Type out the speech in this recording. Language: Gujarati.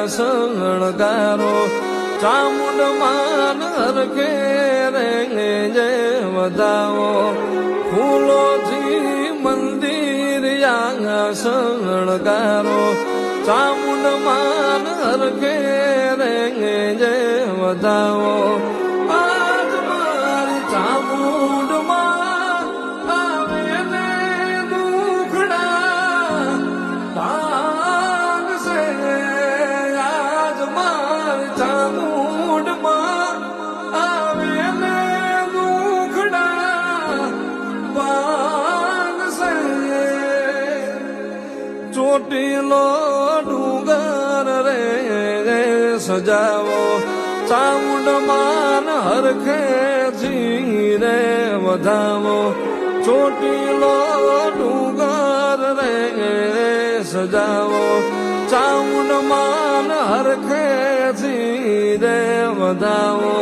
શણગારો ચામુંડ માન હરખે રે જય વધાવો ફૂલોથી મંદિર શણગારો ચામુંડ માન હરખે રે જય વધાવો આજ મારી ચામુંડ માં આવે ને દુખડા ભાગશે આજ મારી ચામુંડ માં આવે ને દુખડા ભાગશે ચોટીલો ડુંગર રે સજાવો ચામુંડ માન હરખેથી રે વધાવો ચોટીલો ડુંગર રે સજાવો ચામુંડ માન હરખેથી રે વધાવો